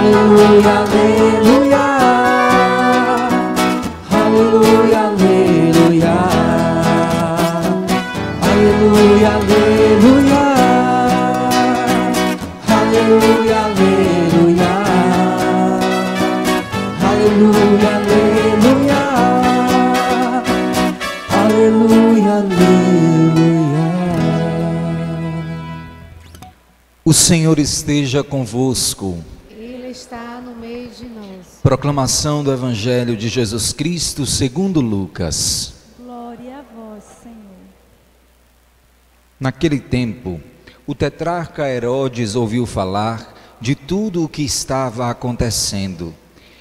Aleluia, aleluia. Aleluia, aleluia. Aleluia, aleluia. Aleluia, aleluia. Aleluia, aleluia. Aleluia, aleluia. O Senhor esteja convosco. Ele está no meio de nós. Proclamação do Evangelho de Jesus Cristo segundo Lucas. Glória a vós, Senhor. Naquele tempo, o tetrarca Herodes ouviu falar de tudo o que estava acontecendo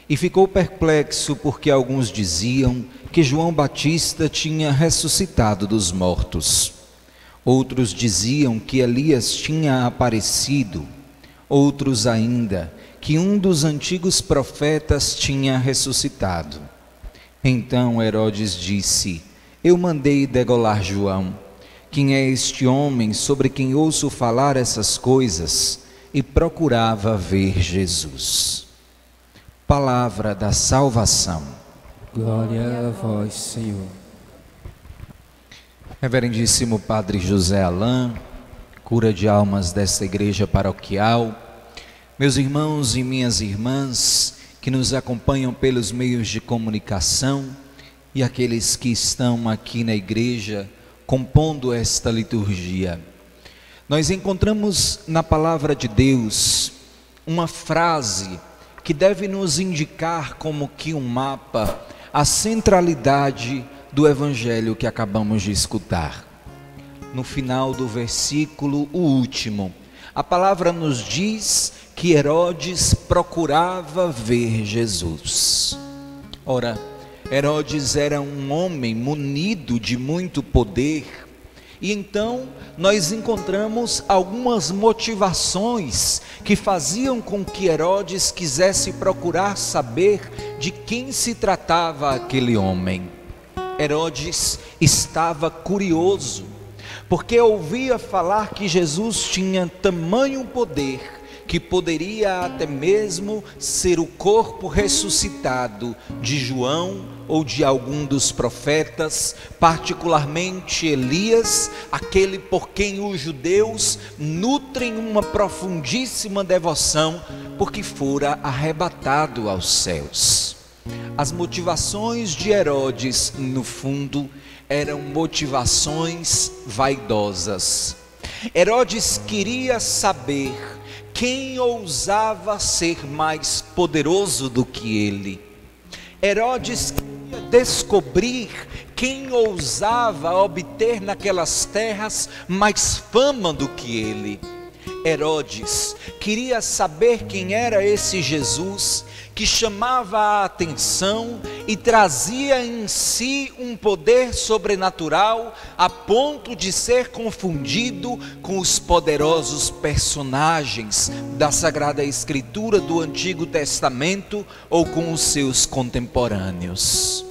e ficou perplexo porque alguns diziam que João Batista tinha ressuscitado dos mortos. Outros diziam que Elias tinha aparecido. Outros ainda que um dos antigos profetas tinha ressuscitado. Então Herodes disse: eu mandei degolar João. Quem é este homem sobre quem ouço falar essas coisas? E procurava ver Jesus. Palavra da salvação. Glória a vós, Senhor. Reverendíssimo Padre José Alain, cura de almas desta igreja paroquial, meus irmãos e minhas irmãs que nos acompanham pelos meios de comunicação e aqueles que estão aqui na igreja compondo esta liturgia. Nós encontramos na palavra de Deus uma frase que deve nos indicar como que um mapa a centralidade do evangelho que acabamos de escutar. No final do versículo, o último, a palavra nos diz que Herodes procurava ver Jesus. Ora, Herodes era um homem munido de muito poder, e então nós encontramos algumas motivações que faziam com que Herodes quisesse procurar saber de quem se tratava aquele homem. Herodes estava curioso, porque ouvia falar que Jesus tinha tamanho poder que poderia até mesmo ser o corpo ressuscitado de João ou de algum dos profetas, particularmente Elias, aquele por quem os judeus nutrem uma profundíssima devoção, porque fora arrebatado aos céus. As motivações de Herodes, no fundo, eram motivações vaidosas. Herodes queria saber quem ousava ser mais poderoso do que ele. Herodes queria descobrir quem ousava obter naquelas terras mais fama do que ele. Herodes queria saber quem era esse Jesus que chamava a atenção e trazia em si um poder sobrenatural a ponto de ser confundido com os poderosos personagens da Sagrada Escritura do Antigo Testamento ou com os seus contemporâneos.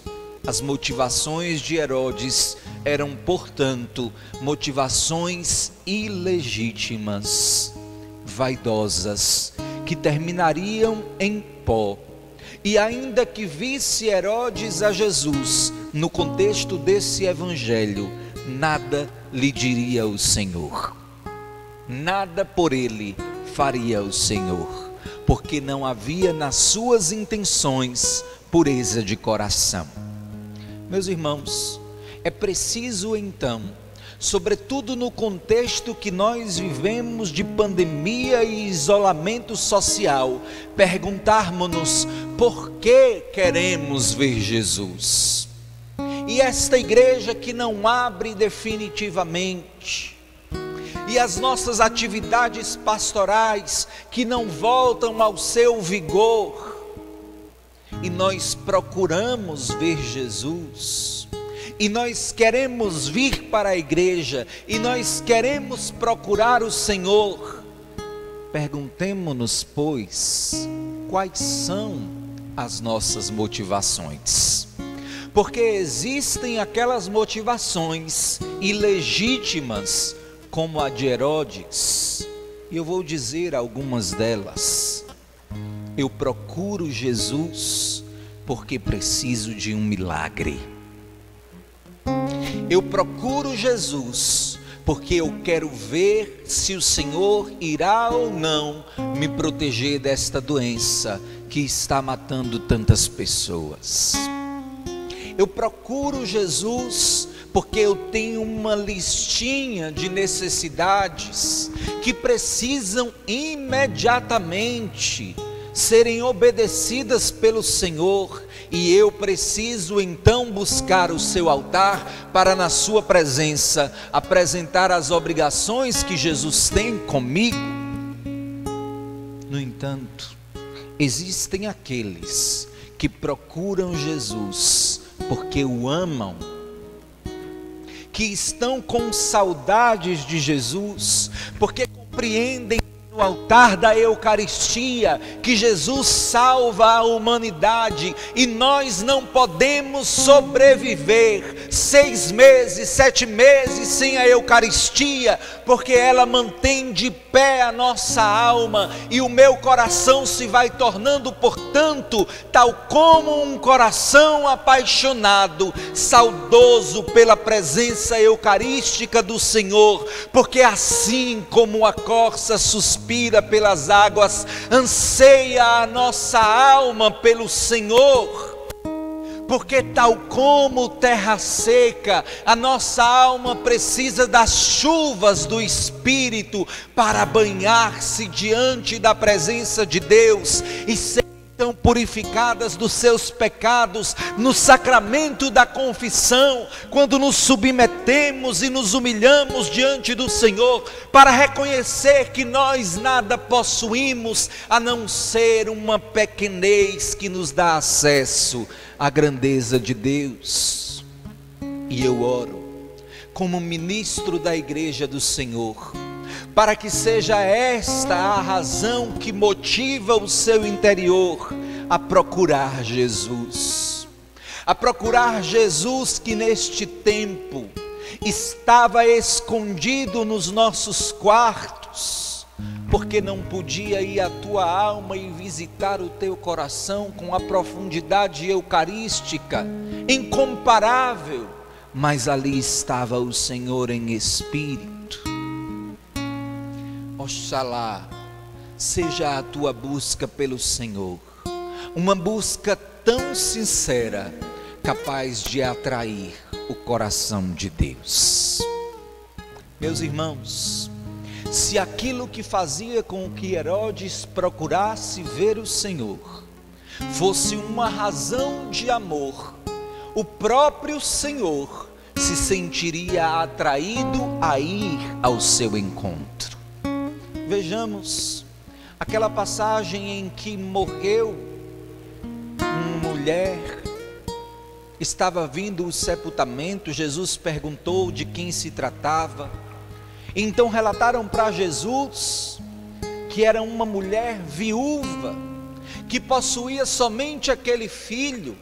As motivações de Herodes eram, portanto, motivações ilegítimas, vaidosas, que terminariam em pó. E ainda que visse Herodes a Jesus, no contexto desse evangelho, nada lhe diria o Senhor. Nada por ele faria o Senhor, porque não havia nas suas intenções pureza de coração. Meus irmãos, é preciso então, sobretudo no contexto que nós vivemos de pandemia e isolamento social, perguntarmos-nos por que queremos ver Jesus. E esta igreja que não abre definitivamente, e as nossas atividades pastorais que não voltam ao seu vigor, e nós procuramos ver Jesus, e nós queremos vir para a igreja, e nós queremos procurar o Senhor. Perguntemo-nos, pois, quais são as nossas motivações? Porque existem aquelas motivações ilegítimas, como a de Herodes, e eu vou dizer algumas delas. Eu procuro Jesus porque preciso de um milagre. Eu procuro Jesus porque eu quero ver se o Senhor irá ou não me proteger desta doença que está matando tantas pessoas. Eu procuro Jesus porque eu tenho uma listinha de necessidades que precisam imediatamente serem obedecidas pelo Senhor, e eu preciso então buscar o seu altar para, na sua presença, apresentar as obrigações que Jesus tem comigo. No entanto, existem aqueles que procuram Jesus porque o amam, que estão com saudades de Jesus, porque compreendem no altar da Eucaristia que Jesus salva a humanidade, e nós não podemos sobreviver 6 meses, 7 meses sem a Eucaristia, porque ela mantém de pé a nossa alma, e o meu coração se vai tornando, portanto, tal como um coração apaixonado, saudoso pela presença eucarística do Senhor, porque assim como a corça suspira pelas águas, anseia a nossa alma pelo Senhor, porque tal como terra seca, a nossa alma precisa das chuvas do Espírito para banhar-se diante da presença de Deus e ser então purificadas dos seus pecados no sacramento da confissão, quando nos submetemos e nos humilhamos diante do Senhor para reconhecer que nós nada possuímos a não ser uma pequenez que nos dá acesso à grandeza de Deus. E eu oro como ministro da Igreja do Senhor, para que seja esta a razão que motiva o seu interior a procurar Jesus. A procurar Jesus que neste tempo estava escondido nos nossos quartos, porque não podia ir à tua alma e visitar o teu coração com a profundidade eucarística incomparável, mas ali estava o Senhor em espírito. Oxalá seja a tua busca pelo Senhor uma busca tão sincera, capaz de atrair o coração de Deus. Meus irmãos, se aquilo que fazia com que Herodes procurasse ver o Senhor fosse uma razão de amor, o próprio Senhor se sentiria atraído a ir ao seu encontro. Vejamos aquela passagem em que morreu uma mulher, estava vindo o sepultamento, Jesus perguntou de quem se tratava, então relataram para Jesus que era uma mulher viúva, que possuía somente aquele filho.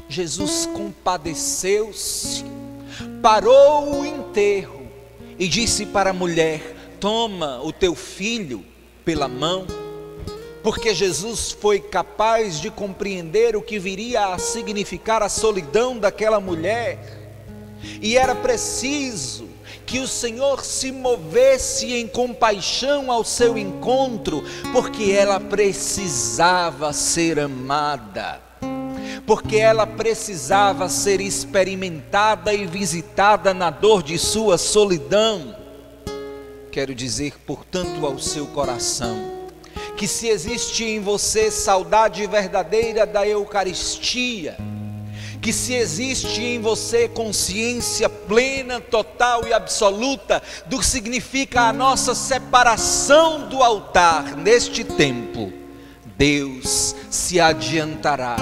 Jesus compadeceu-se, parou o enterro e disse para a mulher: toma o teu filho pela mão, porque Jesus foi capaz de compreender o que viria a significar a solidão daquela mulher, e era preciso que o Senhor se movesse em compaixão ao seu encontro, porque ela precisava ser amada, porque ela precisava ser experimentada e visitada na dor de sua solidão. Quero dizer, portanto, ao seu coração, que se existe em você saudade verdadeira da Eucaristia, que se existe em você consciência plena, total e absoluta do que significa a nossa separação do altar neste tempo, Deus se adiantará,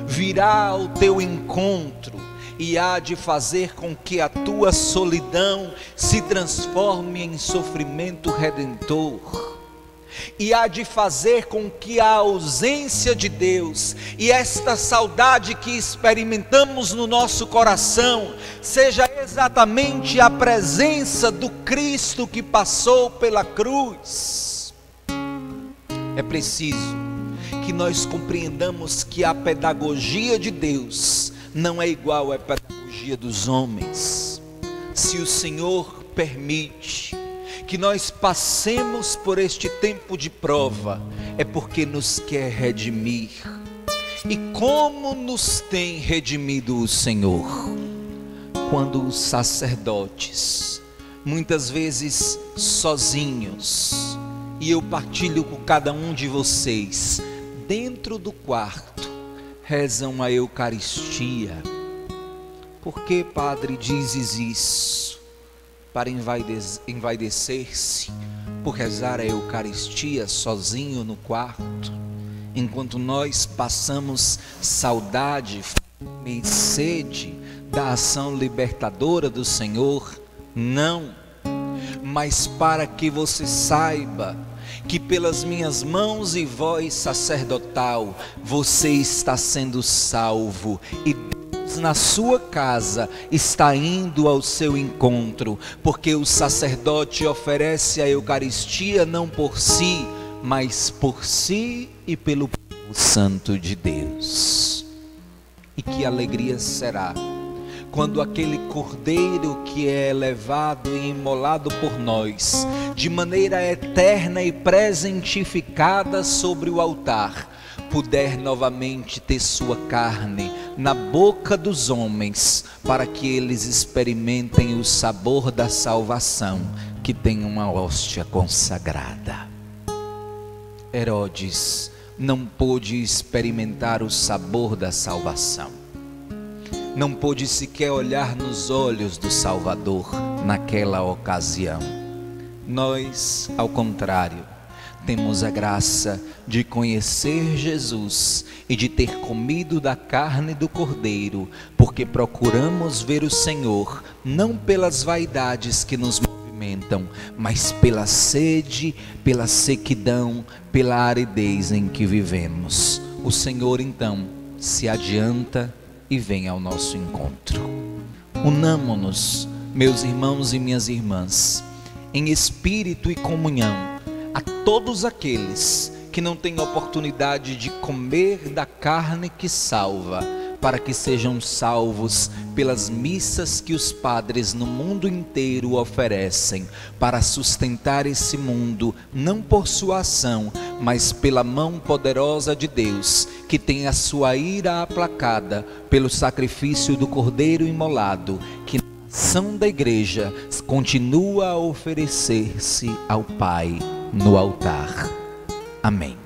virá ao teu encontro e há de fazer com que a tua solidão se transforme em sofrimento redentor, e há de fazer com que a ausência de Deus e esta saudade que experimentamos no nosso coração seja exatamente a presença do Cristo que passou pela cruz. É preciso que nós compreendamos que a pedagogia de Deus não é igual à pedagogia dos homens. Se o Senhor permite que nós passemos por este tempo de prova, é porque nos quer redimir. E como nos tem redimido o Senhor? Quando os sacerdotes, muitas vezes sozinhos, e eu partilho com cada um de vocês, dentro do quarto, rezam a Eucaristia. Por que, Padre, dizes isso? Para envaidecer-se por rezar a Eucaristia sozinho no quarto, enquanto nós passamos saudade, fome e sede da ação libertadora do Senhor? Não, mas para que você saiba que pelas minhas mãos e voz sacerdotal você está sendo salvo, e Deus na sua casa está indo ao seu encontro, porque o sacerdote oferece a Eucaristia não por si, mas por si e pelo povo santo de Deus. E que alegria será quando aquele cordeiro que é levado e imolado por nós, de maneira eterna e presentificada sobre o altar, puder novamente ter sua carne na boca dos homens, para que eles experimentem o sabor da salvação que tem uma hóstia consagrada. Herodes não pôde experimentar o sabor da salvação. Não pôde sequer olhar nos olhos do Salvador naquela ocasião. Nós, ao contrário, temos a graça de conhecer Jesus e de ter comido da carne do Cordeiro, porque procuramos ver o Senhor, não pelas vaidades que nos movimentam, mas pela sede, pela sequidão, pela aridez em que vivemos. O Senhor, então, se adianta e vem ao nosso encontro. Unamo-nos, meus irmãos e minhas irmãs, em espírito e comunhão, a todos aqueles que não têm oportunidade de comer da carne que salva, para que sejam salvos pelas missas que os padres no mundo inteiro oferecem, para sustentar esse mundo, não por sua ação, mas pela mão poderosa de Deus, que tem a sua ira aplacada pelo sacrifício do Cordeiro imolado, que na ação da Igreja continua a oferecer-se ao Pai no altar. Amém.